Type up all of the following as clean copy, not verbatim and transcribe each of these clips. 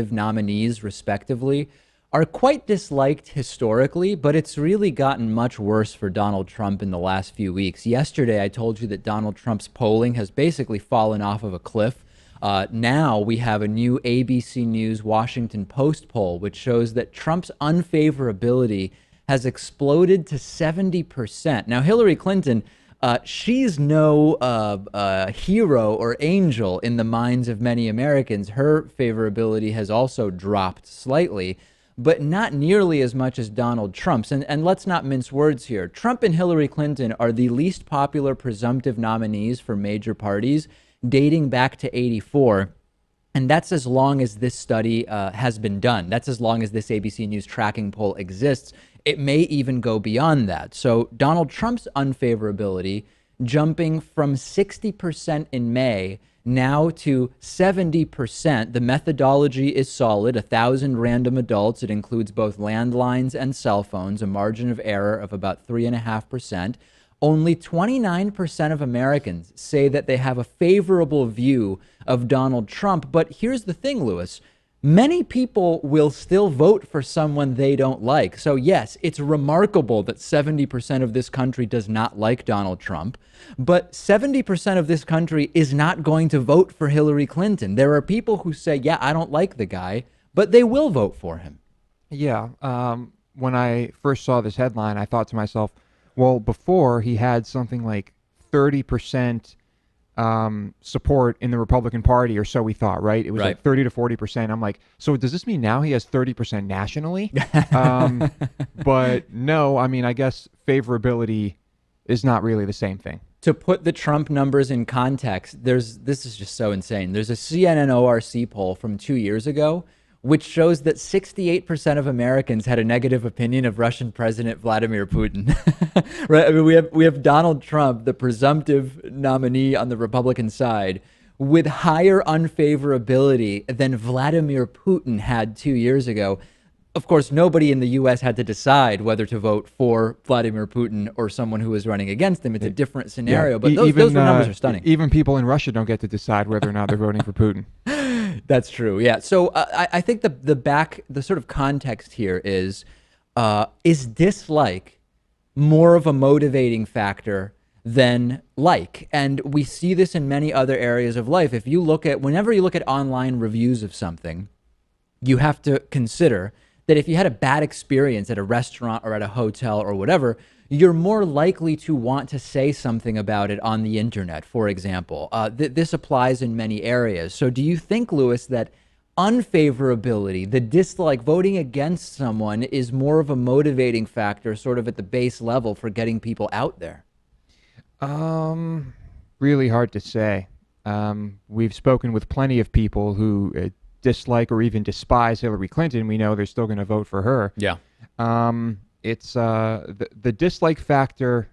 nominees, respectively, are quite disliked historically, but it's really gotten much worse for Donald Trump in the last few weeks. Yesterday, I told you that Donald Trump's polling has basically fallen off of a cliff. Now we have a new ABC News Washington Post poll, which shows that Trump's unfavorability has exploded to 70%. Now, Hillary Clinton, she's no hero or angel in the minds of many Americans. Her favorability has also dropped slightly, but not nearly as much as Donald Trump's. And let's not mince words here. Trump and Hillary Clinton are the least popular presumptive nominees for major parties dating back to '84. And that's as long as this study has been done. That's as long as this ABC News tracking poll exists. It may even go beyond that. So Donald Trump's unfavorability jumping from 60% in May now to 70%. The methodology is solid. 1,000 random adults. It includes both landlines and cell phones, a margin of error of about 3.5%. Only 29% of Americans say that they have a favorable view of Donald Trump. But here's the thing, Lewis. Many people will still vote for someone they don't like. So, yes, it's remarkable that 70% of this country does not like Donald Trump, but 70% of this country is not going to vote for Hillary Clinton. There are people who say, yeah, I don't like the guy, but they will vote for him. Yeah. When I first saw this headline, I thought to myself, well, before he had something like 30% support in the Republican Party, or so we thought, right? It was like 30 to 40%. I'm like, so does this mean now he has 30% nationally? But no, I mean, I guess favorability is not really the same thing. To put the Trump numbers in context, this is just so insane. There's a CNN ORC poll from 2 years ago, which shows that 68% of Americans had a negative opinion of Russian President Vladimir Putin. Right? I mean, we have Donald Trump, the presumptive nominee on the Republican side, with higher unfavorability than Vladimir Putin had 2 years ago. Of course, nobody in the U.S. had to decide whether to vote for Vladimir Putin or someone who was running against him. It's a different scenario, but those numbers are stunning. Even people in Russia don't get to decide whether or not they're voting for Putin. That's true. Yeah. So I think the sort of context here is dislike more of a motivating factor than like? And we see this in many other areas of life. Whenever you look at online reviews of something, you have to consider that if you had a bad experience at a restaurant or at a hotel or whatever, you're more likely to want to say something about it on the internet, for example. This applies in many areas. So do you think, Lewis, that unfavorability, the dislike, voting against someone is more of a motivating factor sort of at the base level for getting people out there? Really hard to say. We've spoken with plenty of people who dislike or even despise Hillary Clinton. We know they're still going to vote for her. Yeah. It's the dislike factor,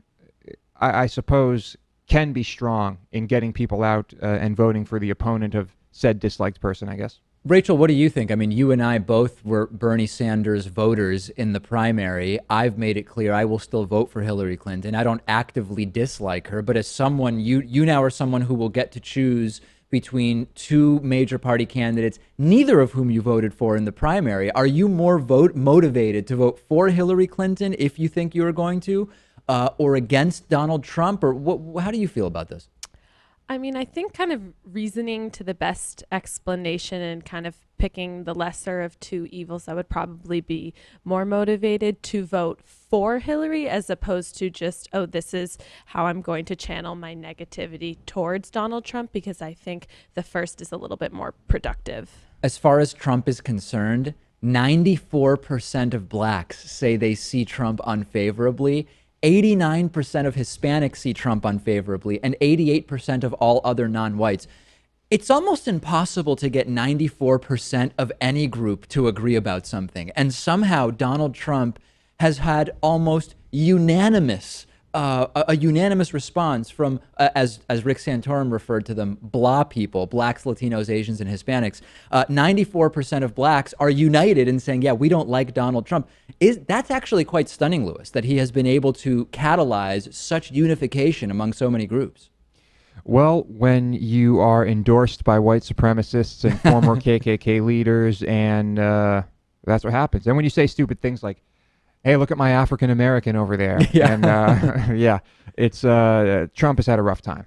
I suppose, can be strong in getting people out and voting for the opponent of said disliked person, I guess. Rachel, what do you think? I mean, you and I both were Bernie Sanders voters in the primary. I've made it clear I will still vote for Hillary Clinton. I don't actively dislike her, but as someone, you now are someone who will get to choose between two major party candidates, neither of whom you voted for in the primary. Are you more motivated to vote for Hillary Clinton if you think you are going to, or against Donald Trump? Or how do you feel about this? I mean, I think kind of reasoning to the best explanation and kind of picking the lesser of two evils, I would probably be more motivated to vote for Hillary as opposed to just, oh, this is how I'm going to channel my negativity towards Donald Trump, because I think the first is a little bit more productive. As far as Trump is concerned, 94% of blacks say they see Trump unfavorably. 89% of Hispanics see Trump unfavorably, and 88% of all other non-whites. It's almost impossible to get 94% of any group to agree about something. And somehow Donald Trump has had almost unanimous a unanimous response from, as Rick Santorum referred to them, blah people, blacks, Latinos, Asians, and Hispanics. 94% of blacks are united in saying, yeah, we don't like Donald Trump. That's actually quite stunning, Lewis, that he has been able to catalyze such unification among so many groups. Well, when you are endorsed by white supremacists and former KKK leaders, and that's what happens. And when you say stupid things like, "Hey, look at my African American over there," Yeah. and yeah, it's Trump has had a rough time.